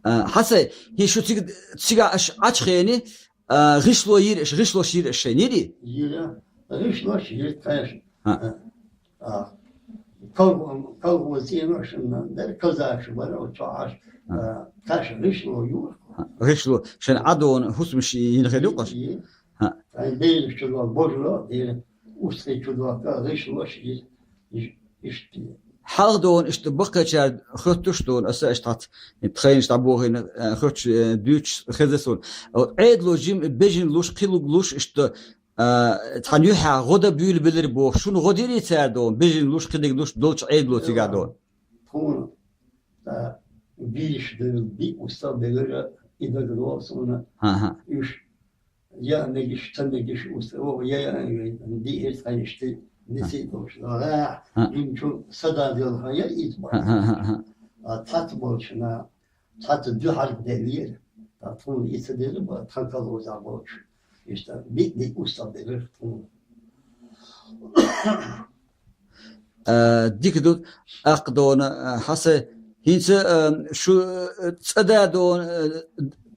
حسي هي شو تيجا أش خيني غشلو يرش غشلو شير الشينيري يلا غيش لاش يتعاش ها كل وزير شنو در كذا شو برا وتعاش كاش غيش لو يور غشلو شن عدون حسمش ينخلوقش ها عندي شو بوجلو دي وستي شو غيش لاش يشتي حاضون اشتبقى شاد خطشتون أسا اشتات تخين اشتابوهن خطش دوتش خزسون عيد لو جيم بيجن لوش قيلو لوش اشت تانيوها غدا بيول بلر بو شون غديري تاردون بيجن لوش قيلو لوش دولش عيد لو تيغادون تون بيش دل بي وستابلر إذا جلوسونا ها يش يا نجش تنجش وستو يا دي إرتايشتي نسيتوش لا يمكن صدا ديالها يا إيتبا تاتبولشنا تات دوحال دليل تاتون يتدير با تانكالو زابولش işte bir usta bilir. ديكدو أقدون حسي هينس شو تصدادون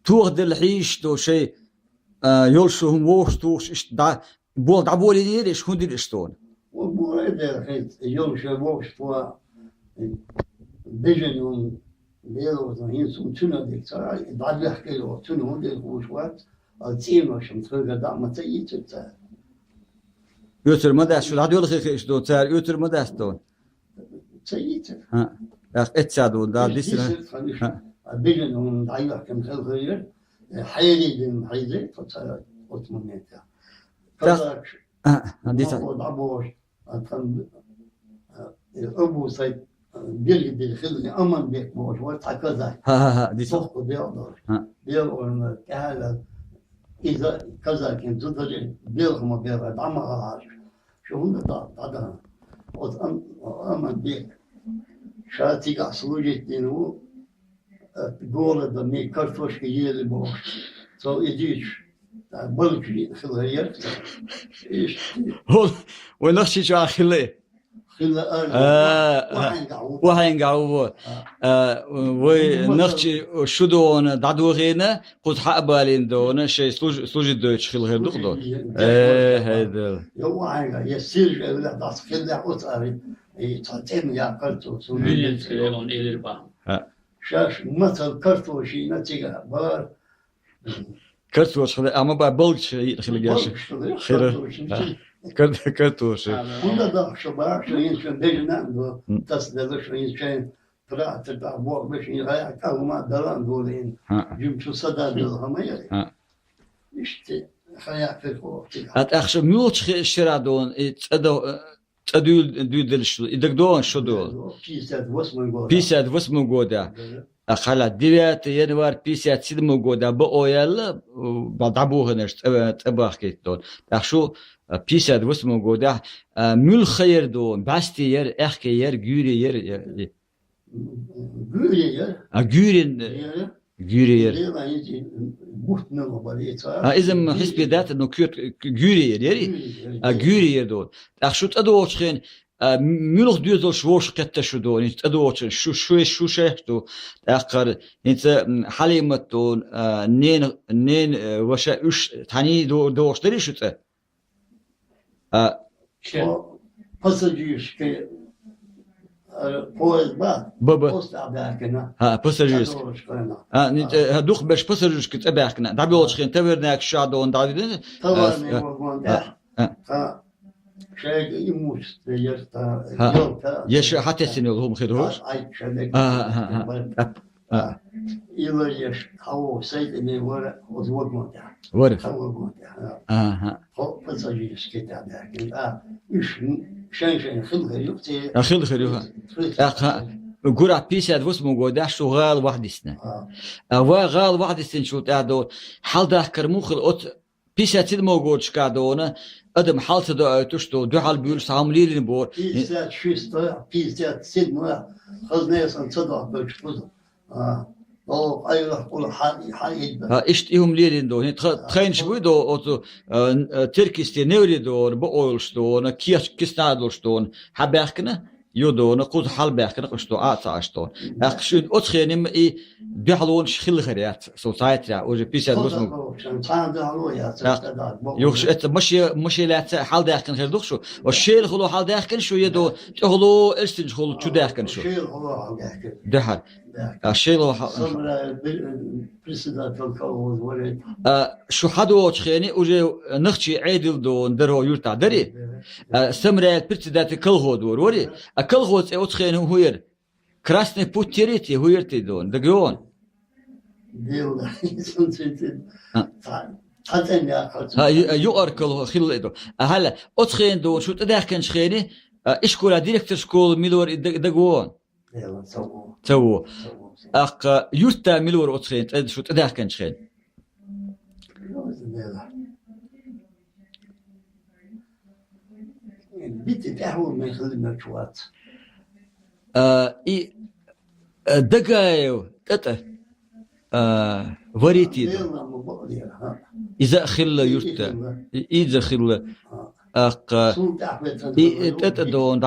توغ دلحيش دو شيء يولشو هم ووش توش إش دا بول دعبولي ديرش هون ديرشتون وبو إذا خيط يولشو ووش توا بيجنون بيلو هينسون تنا ديك ترى بعد يحكي له تنا هون ديك وشوات التيم عشان تلقى دعم تيجي يوتر ما داش شو هذا يقول خير إيش دو تار يوتر ما داش دون تيجي ها اتسادون دا ديسنا بيجن هم ضعيف كم خير حيلي دين حيلي فترة أتمنيتها كذا ديسا ضعبوش أتم أبو سيد بيرجع بالخدمة أمن بيك بوش وتعكذا ديسا صفق بيقدر بيقدر كهلا إذا كذا كان تدري بيرهم بيرد عمها شو هم ده أمن بيك شاتي قصوجي تنو تقول ده مي كرتوش كيل بوش سو يجيش بلكي خلير إيش هو ونخشي شو أخلي خلا وهين قاو ونخشي شو دون دادوغينا قد حقبالين دون شيء سلوج دوتش خل غير دخدو هذا يو عايga يسير ولا das خلا أطاري تعتم يا كرتوش Milletskrivan Edirba. شاش مثل كرتوشي نتيجة بار كرتوش خل أما ببلش خل جاش كرتوش Onda da što baš što bežna do tas da što je prate da bog baš i ja kao ma dalan dolin jum şu sada da hamaya işte hayat ko أخش ميوتش شرادون تدول دلشو إذا دون شو دول pisat восьмой год بيسات واسمه جودا أخلا 9 يناير بيسات 7 جودا بأويل بعدبوه نشت تباخ كيتون أخشو بيسات واسمه جودا مل خير دون باستير أخير جورير Gürüyor. جورير Leva hiç muhtemelen var yeter. إذا حسب ذات إنه كيوت جورير يري جورير دون أخشو تدوش خين ملخ دوزل شوش قتة شو دون إنت تدوش شو شهتو آخر إنت حليمتون نين وشا إيش تاني دوش دري شو ته Pasajıyız ki poez bak. بابا Post abakına. باساجيس هدوخ باش باساجيس كنت أباكنا دابيوش خين تبرناك شادون دابيدن Tavar ne var ta şey imuş diyor ta yok ta. يش حتى سنة هم خيروش Ay şöyle. Yıllar yaş hava saydı ne var o zaman da. ورد Hava da. Pasajıyız ki abakına. Üç شان خلقه يقتي أخيل خيروها قرع بيسات واسمه قوداح شو غال واحد سنة غال واحد سنة شو تعدو حال ده كرموخ الأط بيسات سيد موجود شكادونا أدم حال تدو أتوشتو دو حال بيول سامليلين بور بيسات شوستا بيسات سيدنا خزنة سن صدق بشوز أو أيوة قول حايد إشت إيهم ليلين دو تخين شوي دو أتو تركيستي نوري دون بقولش دون كيس نادلش دون حباكنا يودون قوز حال بيحكي نقشتو عاشتون أخشون أتخينم إيه بيحلون شخيل خريات سوسايتي وجه بيسات بسمو يوخش إت مشي لا حال داخل خير دخشو والشيل خلو حال داخل شو يدو تخلو إرسل خلو شو داخل شو دحر الشيل هو شو حدو أتخيني وجه نخشي عيدل دون درو يرتع دري سمرات برتدات كل دور وري كل هود أتخين هوير كراسني بوتيريتي هويرتي دون دقيون يؤر كل خيل دو هلا أتخين دون شو تدخن شخيني إشكولا ديركتور سكول ميلور دقيون تو يرتا ميلور أتخين شو تدخن شخين بيتي تحول من خدمة شوات دقايو تتا وريتي إذا خل يرتا إذا خل تتا دون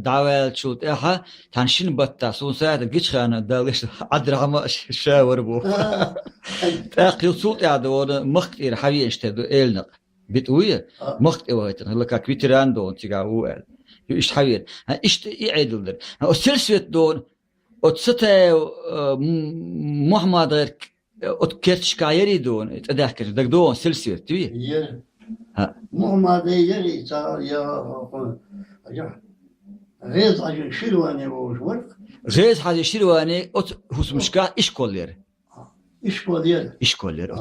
دعوال شوت إحا تنشين بطا سون ساعة جيش خانة دالش عدرعما شاور بو يصوت دون مختير حبي اشتدو إلنق بتويه مخت اوهيت هلا كويتران دون تيغا وال ايش حوير ايش يعدل السلسوت دون وتستا محمد غير كرتش كايري دون تدحكر دك دون سلسوت تبي محمد يري صار يا غيظ عشان شلواني وورق غيظ حاجه شلواني هوس مشكا ايش كولير إيش كولير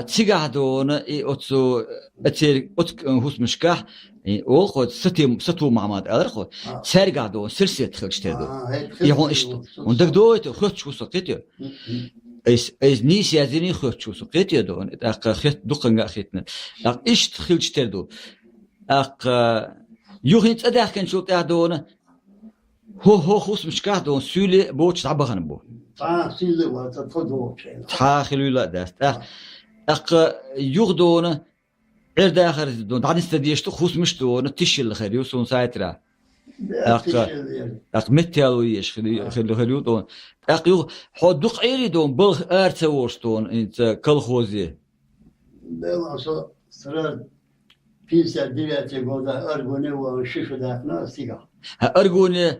تيجا دون أتسو أتير هوس مشكح أول ستو معمد أدرخو سرقة دون سلسلة خلش تدو يهون إشتو وندك دويتو خلش شو سقيتيو إيش نيس يزني خلش شو سقيتيو دون خلت دقنقة خيتنا إيش خلش تدو يوهين تأدح كان شو تأدون هو هوس مشكح دون سولي بوش تعبغن بو تحاخلوا لا داست يغدون عرض آخر دون بعد استديشتو خوص مشتون تشيل خير يوسون سايترا متيالو يش خلو دون يو حدق عيري دون بلغ ارتورستون انت كل خوزي لا صار سرر بيسا ديرتي غودا ارغوني وشيشو داخنا سيغا ارغوني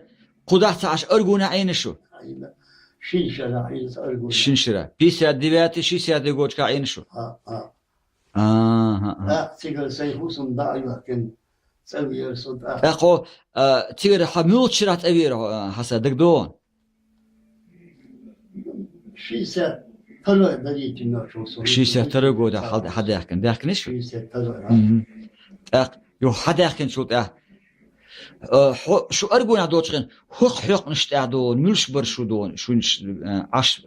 قدعت عش ارغوني عين شو شنشرة بيسا ديباتي شيسا ديغوش كاين شو تيجر سيفوسم داعي لكن سوي يرصد اخو تيجر حموت شرات أبير حسا دقدون شيسا ترى دريت الناشوس شيسا ترى قودا حدا يحكن داكن شو شيسا ترى يو حدا يحكن شو شو أرجون عدوشين حق نشتعدون ملش برشودون شو عش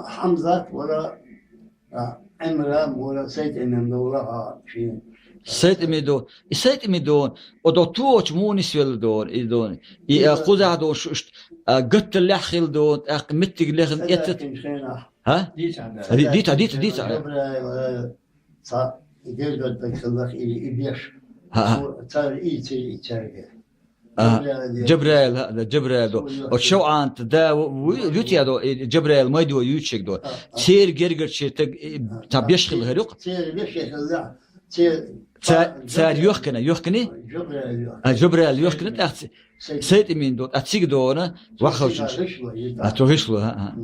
حمزة ولا عمران ولا سيد إمام ولا شيء سيد إمدون ودوتوش مونس يلدون إدون يأخذ عدون شو قط اللحخل دون متق لخن يتت ها ديتا صار يدير قد بخلق إبيش صار إيتي جبريل هذا جبريل دو وشو أنت دا يوتي هذا جبريل ما يدو يوتشك دو سير جرجر شيء تبيشخل هريق سير بيشخل سير يوخكني جبريل يوخكني تأخذ سيد مين دو أتسيق دونا وخوش أتوهش له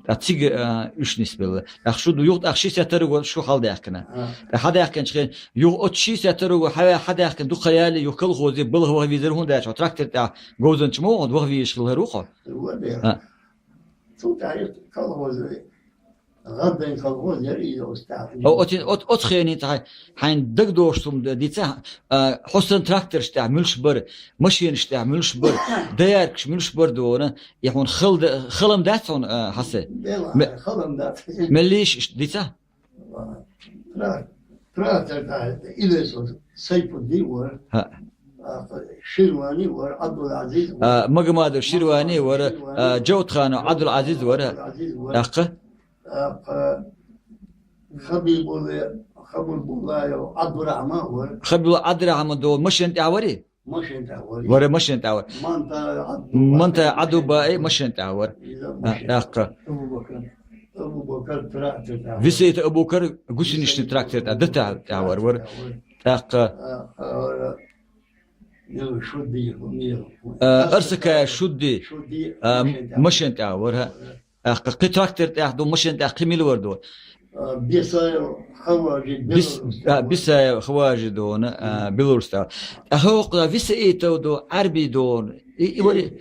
أتسيق إيش نسبة أخشوا دو يوت أخشي سيترو شو حال يحكنا حدا يحكن شخين يو أتشي سيترو حدا يحكن دو خيالي يوكل خوزي بله هو فيزرهون ده شو تراكتر تاع جوزن شمو ده فيش له روحه تو تعرف كل غدا كل يريد أستعمل أو أتخيني تاع حين دق دوشتم ديتا حسن تراكتر شتاع ملش بر مشين شتاع ملش بر دياركش ملش بر دونا يحون خلم داتون حسي خلم دات مليش ديتا تراكتر تاع إلى سيف الدين ور شيرواني ور عبد العزيز مقماد شيرواني ور جوت خان عبد العزيز ور خبيب الله عبد الرحمن ور خبيب عبد الرحمن دو مش انت عوري مشين تعور ورا مشين تعور منطقة عدو باي مشين تعور أق أبو بكر تراكتر تعور فيسيت أبو بكر قسنيش تراكتر ده تعور ور أق شدي أرسك شدي مشين تعور أق تراكتر تعدو مشين تعقيم الوردو بس خواجه دون بلورستا هوق فيسيتو دو عربي دون وري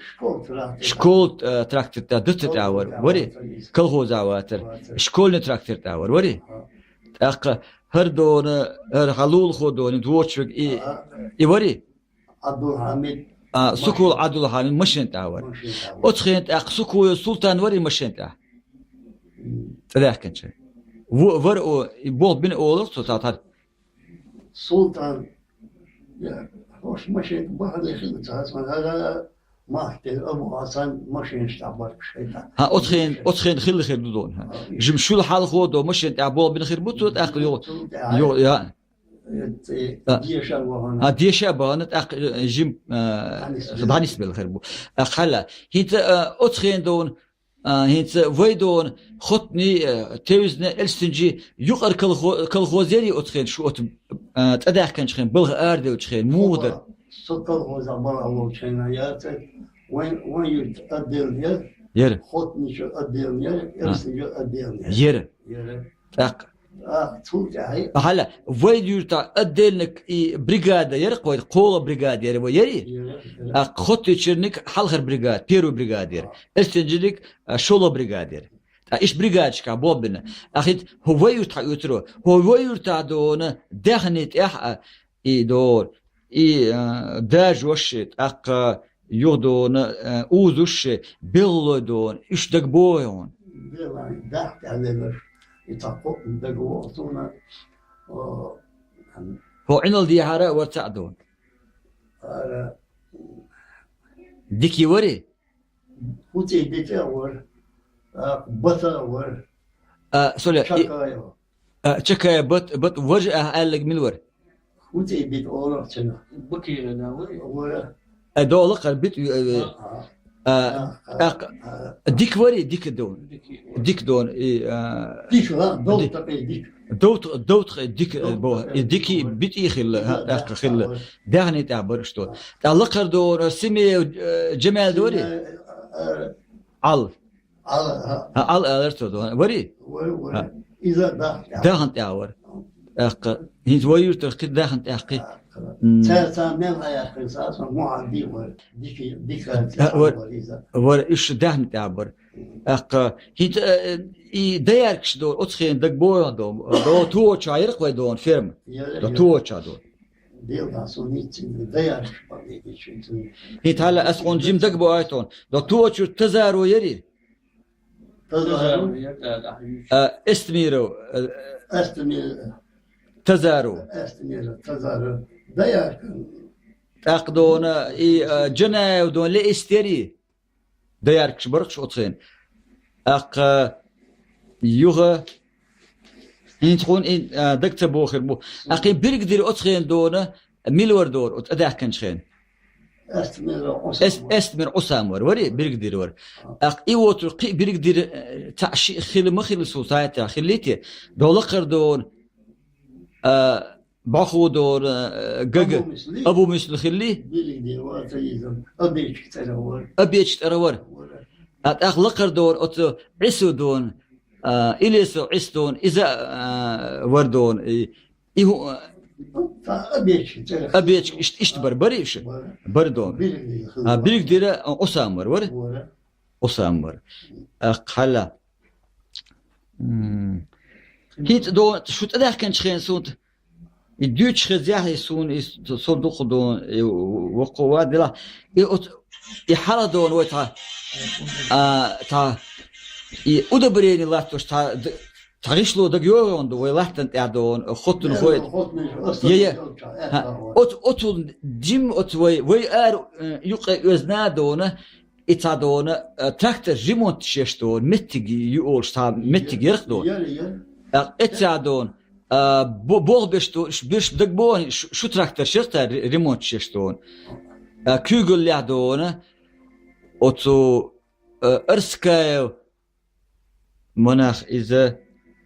شكول تراكتر دت تعور وري كلغوز عواتر شكول تراكتر تعور وري اق هر دون هر حلول خودون دوچك اي وري عبد الحميد سكول عبد الحميد مشين تعور اتخنت اق سكول سلطان وري مشين تعور تلاحكن شيء ور بول بين اولر تطار سلطان يا hoş مشين بعد يخدم تاسمان هذا ما احتاج ابو حسن مشين اشتعبر بشيء ها اتخين خل خير دون جمشول الحال خودو مشين تاع بول بين خير بوتو اخ يو يا ديشا وهنا ديشا بانت اخ جيم دانيس بالخير بو خلا هيت اتخين دون هيت ويدون خطني توزن السنجي يقر كل خوزيري اتخين شو تداخ كان شخين بلغ ارد وتخين مودر سكر خوزا برا وشينا يات وين يتقدر ير خطني شو قدر السنجي قدر ير اق توت هاي هلا ويد يرتا ادلنك بريغادا ير قول بريغاد ير ويري خط يشرنك حلخر بريغاد بيرو بريغاد ير السنجلك شولو بريغاد ير ايش بريغاد شكا بوبنا اخيت هو يرتا يترو هو يرتا دون دهنت اح اي دور اي داج وشت اق يودون اوزوش بيلودون ايش دغبويون ضحك على يتقو دغوتونا هو عندل دي هارا ورتعدون ديكي وري وتي ديتاور بطاور سوري شكايو تشكايا بط وجه قال لك من ور وتي بيت اورا تشنا بكي أنا ورا دول قلبت ديك وري ديك دون ديك دون ديك لا دوت ديك دوت ديك بو ديكي بيت خل خل دهني تاع برشتو تاع لقر دور سمي جمال دوري على الارتو دون وري اذا دهن تاع ور هيت وير تخ دهن تاع تاتا من يا قصاص معدي ديك ور ايش دهن تعبر هيت دياركش دور اتخين دق بو دو تو چايرق وي دون فيرم دو تو چا دور ديل داسونيت دياركش هيت هلا اسقون جيم دق بو ايتون دو تو چ تزارو يري استميرو تزارو ديارك اقدون جنا ودون لا استري دياركش برقش اتخين اق يوغا ان تكون ان دكت بوخر بو اقي بيرقدر اتخين دون ميلور دور اتداك كنشين استمر اسامر وري بيرقدر ور اق ايوتر قي بيرقدر تعشي خيل مخيل سوسايتي خليتي دولقر دون باخو دور جج ابو مثل خلي ابيش ترور اخلقر دور ات عسو دون اليسو عسدون اذا وردون ايهو ابيش اشتبر بريش بردون بيرك ديره اسامر ور اسامر خلا هيت دو شو تدخ كان شخين صوت الدوتش خزيح يسون صندوق دون وقوات دلا يحرى دون وتع تع يودبرين لاتوش تع تعيشلو دقيقون دو ويلحتن تعدون خطن خويت يا أوتون جيم وي أر يقى يزنادون إتعدون تراكتر جيمونت شيشتون متجي يقول شتاب متجي يرخدون إتعدون bol beşto bir dık bu şu traktör şirkta remont şişton. Kügül yahdona otu ارسكايو مناخ إذا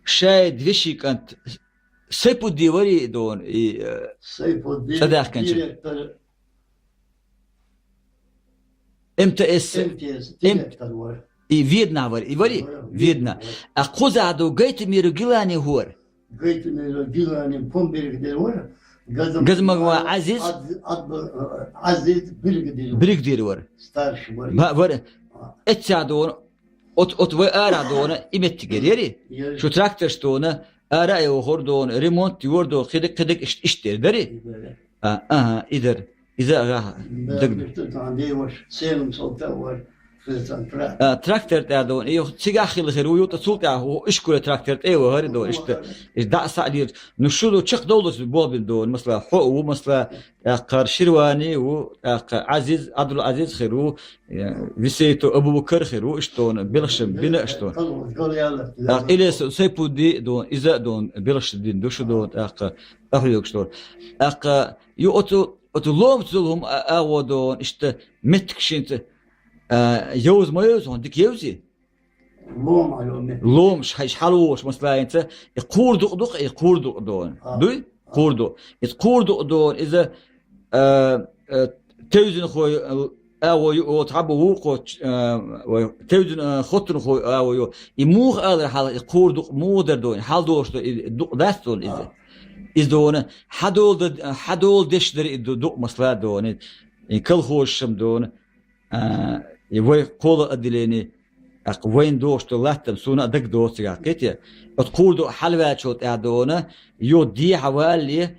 شاي دوشي كانت سيبو ديوري دون سيبو صدق كنش امتى اس فيدنا وري فيدنا اقوز عدو جيت ميرو جيلاني هور جيت ميرو جيلاني بومبير ديور قزم عزيز بريغدير ور ستارش ور اتسادون ot ve ara dona imetti geri. Şu traktör stona ara ev hordon remont diyordu kıdık iştir deri. Aha ider. İza dık. Traktör derdon iyo sigahil khir uyut sulta iş kule traktör ev var do işte da sadir nuşulu çık dolu bobil do mesela hu mesela qarşirvani u aziz abdul aziz khiru viseyto abu bakr khiru işton bilşim bina işton ile sepudi do iza don bilşdin do şu do ahyok işton yu otu lomtulum avodon işte metkşint يوز ما يوز عندك يوزي لوم شحال حلوش مثلا انت يقور دق يقور دون دوي قوردو يقور دون اذا توزن خو او يتعب وقو توزن خطن خو او يموغ اذر حال يقور دق مودر دون حال دوش دق داستون اذا از دون حدول دشدر دق مثلا دون كل خوشم دون يوي قول أدليني وين دوش تلاتم سونا دك دوش تقاكيتي تقول دو حلوات شوت أعدونا يو دي حوالي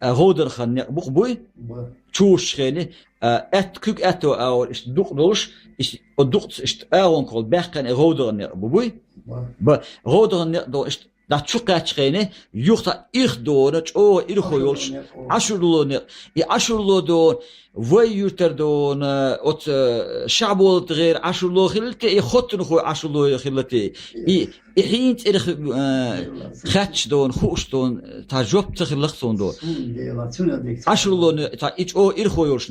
غودر خني بوخ بوي تشوش خيني كوك أتو أو إش دوق دوش إش دوق إش أون كول بحكن غودر بوي غودر دو إش da çok açığını yoksa ilk doğru o ilk koyulmuş aşırılığını aşırılığı vay yurtlardan ot şabol tغير aşırılığı hilti xotun koy aşırılığı hilti hint ilk kaç don hoşton tacrüb tığlık sondu aşırılığını hiç o ilk koyulmuş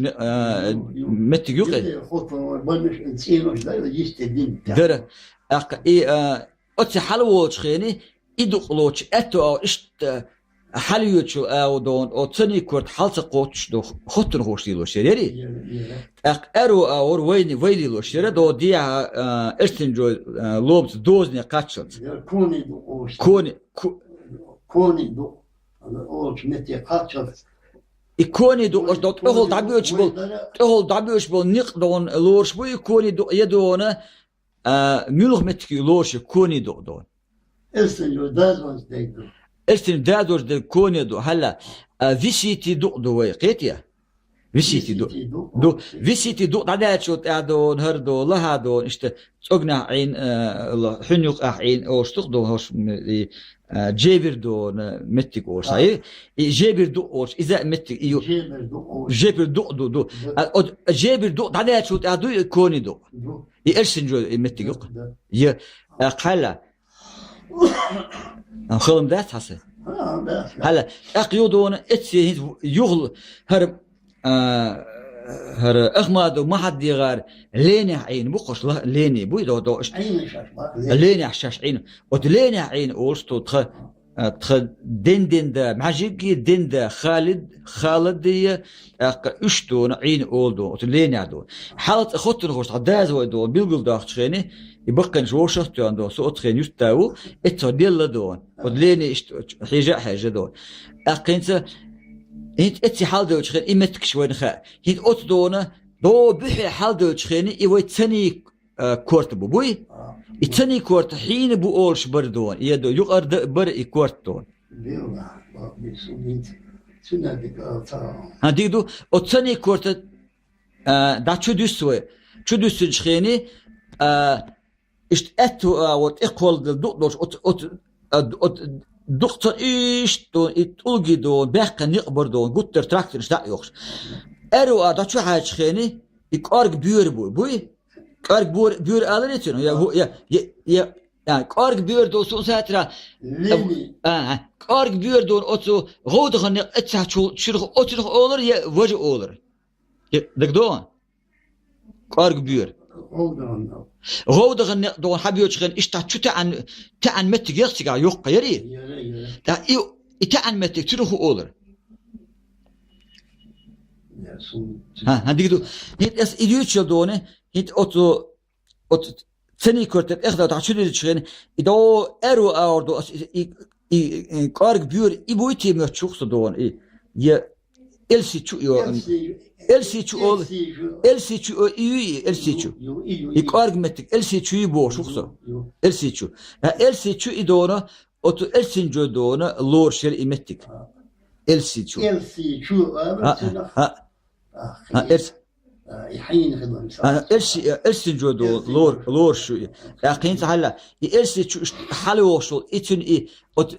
metti yok der ot halwoç xeni İdukloç eto o işte haliyotçu ağdon o tani kurt halsa qoçdu xotun hoşdilo şereri ero ağır vayli lo şere do dia ertinjo lobs dozne kaçat koni do o meti kaçat ikoni do o dot ohol dabioç bol niq don lorş bu ikoni do yedona mülh metki lorş koni do Ersten دادوش del كونيدو هلا فيسيتي دو ويقيتيا فيسيتي دو فيسيتي دو داداتشو تادون هردو لهادون اشت صقنا عين حنيق عين او شتقدو هوش جابر دو متك او صاي جابر دو او اذا متك يو جابر دو جابر دو داداتشو تادو كونيدو يرسن جو متك يا قلا خلم دات حسن هلا اقيودون اتسي يغل هر اغماد ما حد يغار ليني عين بقش ليني بو دو ليني حشاش عين ودليني عين اورستو تخ دين دا معجيكي دين دا خالد دي اشتون عين اولدو ودليني عدو حالت اخوتن خوش عداز ويدو بيلقل داخت شيني يبقى نشوشت عندو صوت خين يستاو اتوديل دون ودليني حاجه دون اقينت انت اتي حال دو تخين امتك شوين خا هيت اوت دونا دو بحي حال دو تخين اي تاني كورت بوي التاني كورت حين بو اولش بردون يدو يقر بر كورت دون هادي دو التاني كورت دا تشدوسوي تشدوس تخيني ist etto wat equal de doktor ot doktor ist do it ulgi do beqan yqbar do gutter traktor ist da yox ero da şu haç xeni ik arg bür bu qarg bür alır için ya yani karg büyür olsun zaten Lili. karg büyür otu goğduğun etsa çürük oturuk olur ya vacı olur. Dıgdon. Karg büyür. Oldu ondan. Goğduğun doğan habiyo çıkın işte çüte mettik yaksıga yok yeri. Yere. Da ite mettik çürük olur. Ya sun. Digdu. Hit es idüç yıldığını hit otu seni körtet ehda ta çürük çıkın. İdo eru ağırdı. Karg büyür bu itemiyor çoksa doğan. Ya elsi çuyor. Elsi çu ol. Elsi çu iyi elsi çu. İlk argumentik elsi çuyu boş yoksa. Elsi çu. Elsi çu idona otu elsin jodona lor şer imettik. Elsi çu. Elsi şu Ha يحين خدمة elsin jodo lor şu. Yaqin hala elsi çu halu şu için ot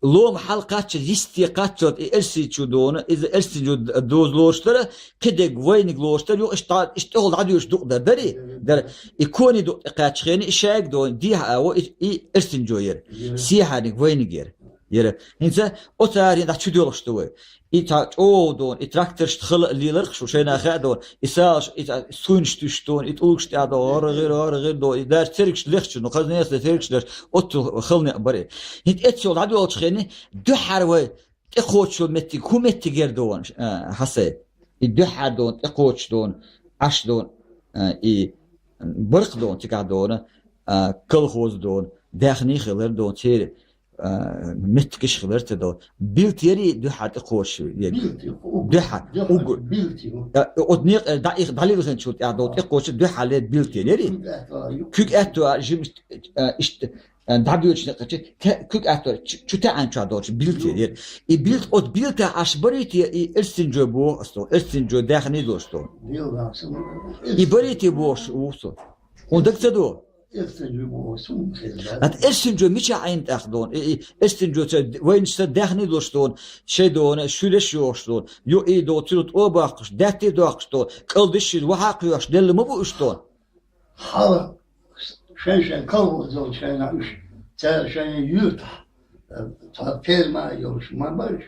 lom halqatçı istiqatçı elsi çu dona iz elsi çu doz lorşlara kede gvaynik lorşlar yok işte ol adıyorş duqdar der ikoni do qaçxeni işak do diha o elsin joyer sihani gvaynik yer insa o tarih da çudiyorlar ve ita o don traktör ştxıl liler şu şeyna xadon isaj ita sunç düştün it ulç da doğru do der terkş lexç no qaznes terkşler otu xılni bari hit et yol hadi olçxeni duhar ve eqoç metti kumetti gerdon hase duhar don eqoç don aş don برق دون تقع دون كل خوز دون داخني خلر دون تير متكش خلر تدون بيلتيري دو حد قوش يعني دو حد بيلتي أدنيق دليل خن شو تعدون قوش دو حالات بيلتيري كيك أتو جيم إشت دعبيوش نقطة كيك أتو شو تعن شو عدوش بيلتيري بيلت أد بيلت عشبريتي إرسنجو بو أستو إرسنجو داخني دوستو بريتي بوش وصل وندك تدو At ersinjo miçe ayn taqdon. Ersinjo وين داخني دوشتون شي دون شولش يوشتون يو اي دو تلت او باقش داتي دوقشتو قلدش وحق يوش دل مو بوشتون حالا شن كل زول شن عش تار شن يوتا تا كير ما يوش ما باش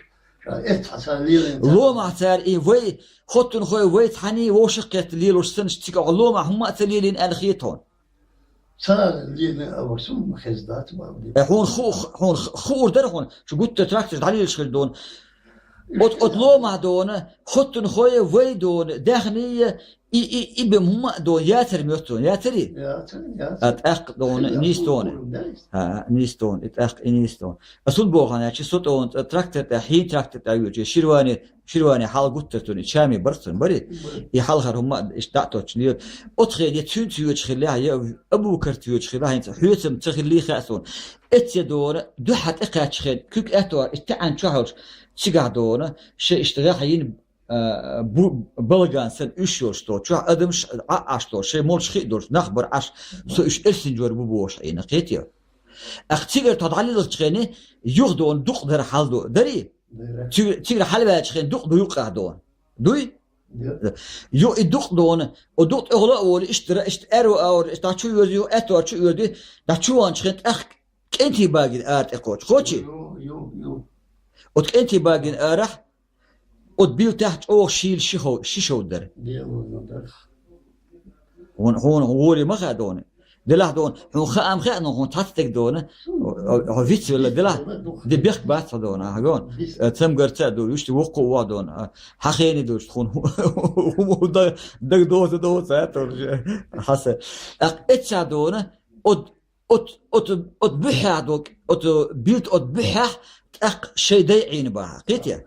ات حصليلين لو ما تار اي وي خطن خوي وي تحني وشقت ليلوش سنش تيق لو ما هم تليلين الخيتون صار اللي أوسم خزدات ما هون خور در هون شو قلت تراكتر عليه شغل دون أطلو مع دون خطن خوي وي دون داخنية إي بهم دون ياتر ميوتون ياتري أتأق دون نيستون نيستون أتأق نيستون أصل بوغانا شو صوت دون تراكتر تحين تراكتر تايوجي شيرواني حال قلت توني شامي برسن بري يحال هم اشتعتوش نيل أتخيل يتون تيوج خليها يا أبو كرتيوج خليها أنت حيوتم تخليه خاسون اتيدون دو حد إقاش خيل كوك أتوار اتعن شهر çıgardığını şey işte hayin bu balgan sen üşüyordu. Şu adım açtı. Şey mol çıkıyor. Nakbar aş. So üç elsin bu boş yine qetiyor. Aqtiger tadalil çıkeni yuqdu on duqder haldo. Dari. Tigre halba çıkeni duqdu yuqadu. Duy. Yo duqdu on o duq oğla oğlu işte ero or işte çu yazıyor eto çu yazıyor. Da çu an çıkent kenti bagin art ekoç. Koçi. يو Ot kenti bagin arah ot bil taht o şil şişo der. هون هو ما خدونه دلاه دون هو خام خانه هون تاتك دونه هو فيتس ولا دلاه دي بيخ بات دونه هون تم قرت دو يشتي وقوا دون حخيني دوش خون هو دق دوت ساتر حسن اتشا دونه ot بحا دوك ot بيلت ot بحا اق شي دايعين بها قيتيا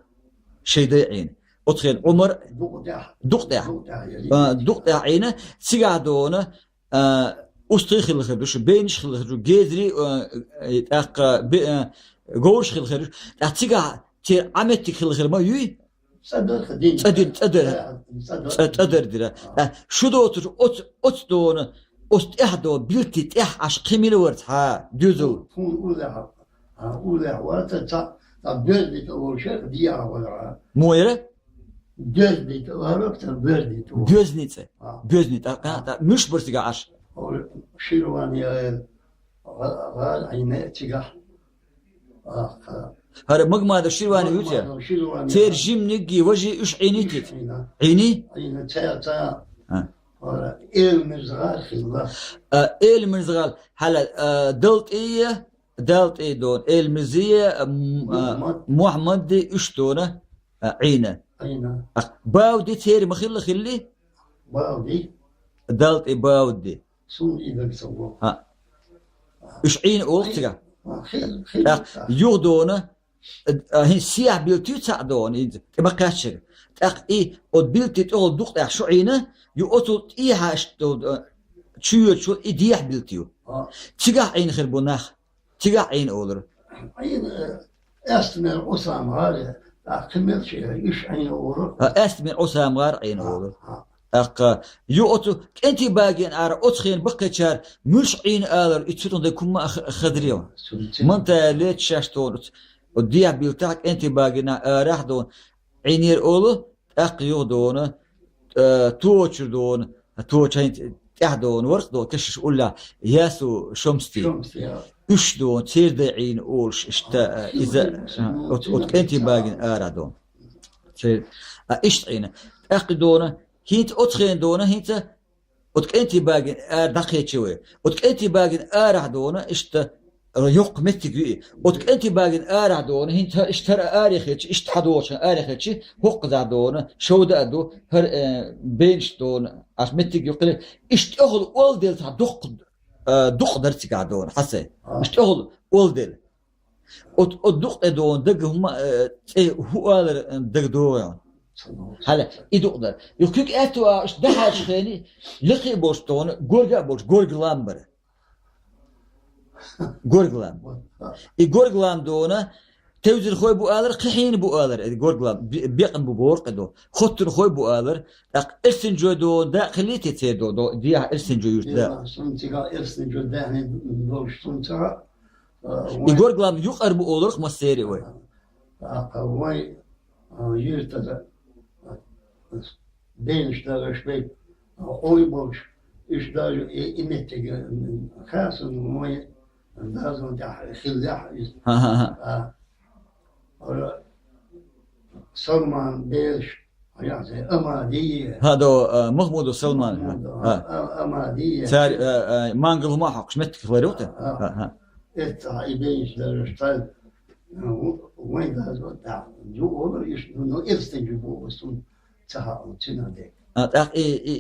شي دايعين اتخيل عمر دقطع عينه سيقعدونه أستريخ الخير بينش الخير جذري اق جورش الخير تيجا تير عمتك الخير ما يوي صدر ديرا شو دوتر ات دونه است احدو بيلتي اح عش قيمي ورت ها دوزو أولى واتتا بردت أول شيء ديا ولا مويره Gözdeydi, Arap'tan berdeydi. Göznice. Göznice. Müş bursiga aş. شيرواني غال عيني تجاه هر مجمع الشيرواني يوتيا ترجم نجي وجه إيش عيني تيت عيني عيني تا المزغال خلا المزغال هلا دلت إيه دون المزية محمد دي إشتونه عينه باودي تير مخلي خلي باودي دلت إيه باودي سون إذا سووا إيش عين أوقتها خير يودونه هي سياح بيلتو تعدون كما كاشر إيه od bilti to duqta شو عينه يوتو إيه هاشتو شو إديح بيلتيو تيجا عين خير بناخ تيجا عين أولر عين أستمر أسام غار أكمل شيء إيش عين أولر أستمر أسام غار عين أولر يوتو أنت باقين أرى أتخين بقيتشار مش عين أولر يتشتون ده كم خدريو منت ليت شاشتون وديح بيلتاك أنت باقين راح دون عينير أولر يودون توتشر دون توتشين تحدون ورق دون كشش أولا ياسو شمستي إيش دون تير دعين أولش إشتا إذا أنت باقين أرادون إيش عينه دون هيت أتخين دون هيت أنت باقين دقيق شوي أنت باقين أرادون إشتا يق متجي أنت باقين أرادون هيت إشترى آريخش إشتحدوش آريخش هق دادون شو دادو هر بينش دون عش متجي يقول إشتغل أولدل دق درتي قاعدون حسي إشتغل أولدل دق دون دق هم هو قادر دق دون هلا يدقدر يقولك أتوا إيش ده حاجة خيني لقي بوستون جورجا بوش جورجلامبر جورجلام جورجلام دونا توزن خوي بو آلر قحين بو آلر جورجلام بيقن بو بورق دو خطن خوي بو آلر إرسنجو دون دا خليتي تير دو ديها إرسنجو يرتدا سنتيغا إرسنجو دا هني دوش سنتيغا جورجلام يقرب أولرق مسيري وي وي يرتدا بينش دا شوي أوي بوش إيش دا إمتى خاص موي لازم ده خلاح سلمان بيش يعني أمادية هذا محمود سلمان أمادية سار مانجل ما حق شمت خبروته إتها إبيش درشتال وين ده ده جو أول إيش إنه إرستنجبو وسون تها تنادي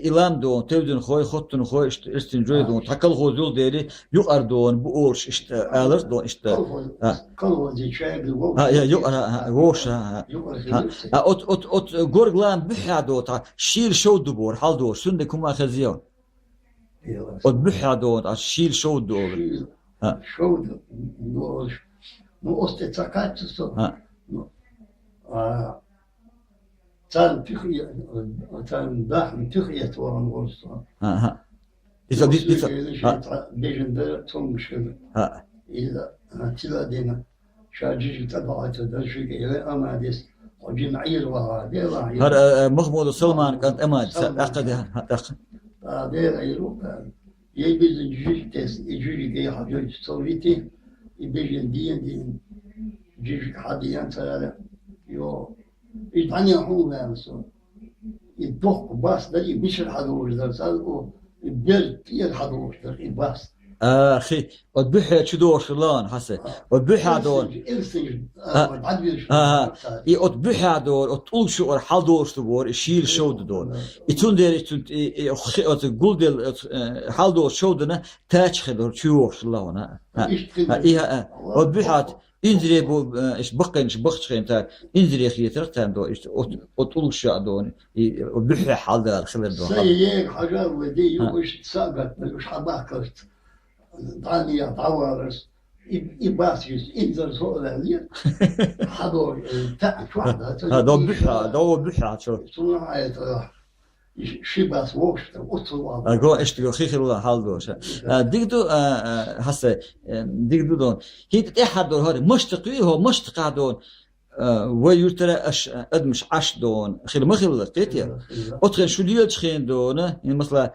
إلام دون تبدون خوي خطن خوي استنجوي دون تحكل خوزول ديري يقر دون بقورش إشت آلر دون إشت كل دي شيء يا يقر ووش أت جورجلان بحادو تا شيل شو دبور حال دور سند كم خزيون أت بحادو شيل شو دور شو دور مو أستتقات سو تان تخية تان داخل تخية ورن ورصة إذا دي بيجن ده توم شغل إذا تلا دينا شاجي تبعت ده شيء إلى أمادس وجمعير وهذا هذا محمود سلمان كانت أماد أقد هذا يروح يبيز جيج تس جيج جي حاجة سويتي يبيجن دين جيج حديان ترى يو إدعني هو نفسه الضوء باس ده يبيش الحدوش ده سالكو البيل الحدوش ده باس أخي وتبيح شدور شلون حسي وتبيح دون وتبيح دون وتقول شو حدور شدور يشيل شو دون يتون دير تقول دير حدور شو دنا تاج خدور شو شلون إيه وتبيح إنزلي بو إيش بقين إيش بخشين تار إنزلي خيتر تاندو إيش أطول شادون وبحر حال ده الخلر دون سيء حاجة ودي يوش ساقط مش حباكرت دانيا طوارس إباسيس إنزل سؤال عليه حضور تاع واحدة هذا بحر شو صناعة شباس وقت أطول أقول إشتغل خير الله حال دوش ديكدو هسه ديكدو دون هيت أحد دون هذا مشتقي هو مشتق دون ويرترى أدمش عش دون خير ما خير لقيت يا أتخن شو ليه تخين دون يعني مثلا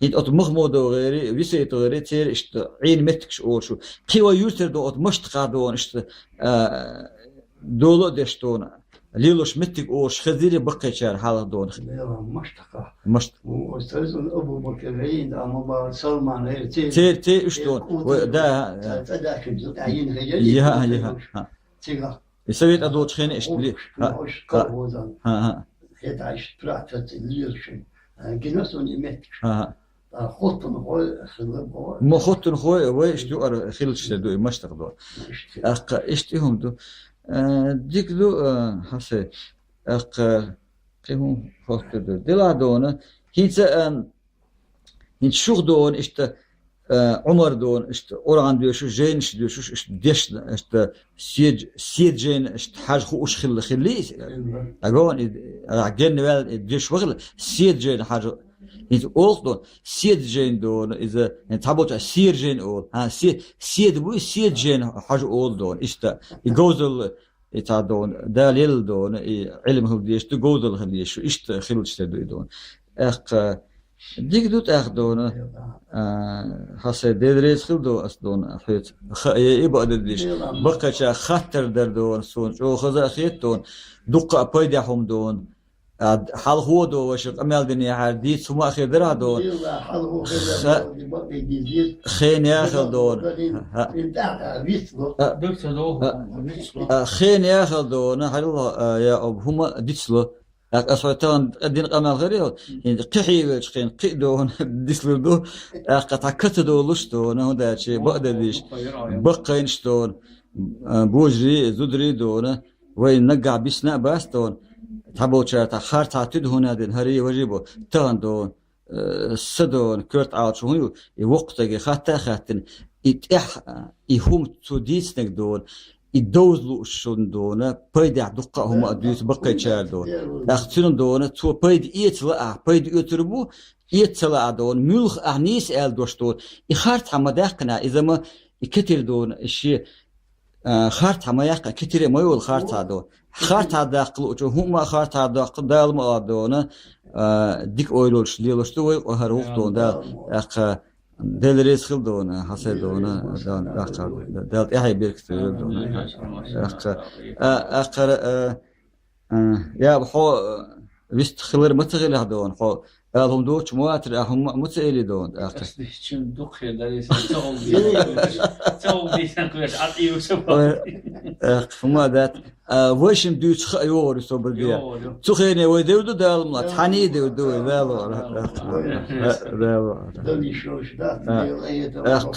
هيد أط مخمود وغيري ويسيت وغيري تير إشت عين متكش أورشو قوى يوتر دو أط مشت قادون إشت دولو دشتون ليلوش متك أورش خذيري بقى شار حالة دون مشتقة مشت واستاذ أبو بكر عيد أما سلمان هي تير إشتون ودا فذاك عين يها تيغا يسويت أدوت خين إشت لي ها het is praat leerschen genossen imet ها خطن هو خلبوا ما خطن خوي ويش دو أر خلش دو مشتق دو أق إشتهم دو ديك دو حسي أق قيهم خط دو دلا دون هينس هينس شوخ دون إشت عمر دون إشت أوران ديوشو جينش ديوشو إشت ديش إشت سيد جين إشت حاج خو إش خليس أقول أعجن وال ديش وغل سيد جين حاج هينس أول دون سيد جين دون إذا نتابوت سير جين أول سيد بوي سيد جين حاج أول دون إشت يجوزل إتا دون داليل دون علم هو ديش تجوزل هديش إشت خلش دون أق ديك دوت أخدونه حسي ديدريس خلدو أصدون حيت يبقى ديش بقى شا خطر دردون سون شو خذا خيتون دقة بايدهم دون حال هو دو وشق أمال دنيا عادي ثم أخير درا دون خين ياخذ دون خين ياخذ دون حلو يا أب هما ديسلو أصواتان الدين قمال غيره يعني قحي وشقين قيدون ديسلو قطع كتدو لشتون هذا شيء بقدر ديش بقين شتون بوجري زدري دون وين نقع بسنا باستون تبوشة تخارت عتد هنا دين هري وجيبو تان دون سدون كرت عاش هو وقت جي خاتن إتح يهم توديس نقدون يدوزلو شون دونا بايدع دقة هما أدوس بقى يشار دون أختون دونا تو بايد يتلا بايد يتربو يتلا دون ملخ أعنيس آل دوشتون يخارت عما داقنا إذا ما يكتر دون الشيء خارت عما يقع كتير ما يقول خارت عدون خارت عداقلو جو هما خارت عداقل دال ما دونا ديك أويلوش ليلوشتو وهروق دون دال دل رزق دونه حسد دونه دل إحي بيركتير دونه أقر يا بحو ويست خلر متغير دون حو هم دوش مواتر هم متغير دون أقر شن دخل دريس تعوم بيسان كويس عطي وسبب فما ذات ويشم دوش خيور يصبر بيا تخيني ويدودو دال ملا تحني دودو دال أق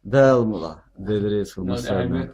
دال ملا ديريس في المستقبل.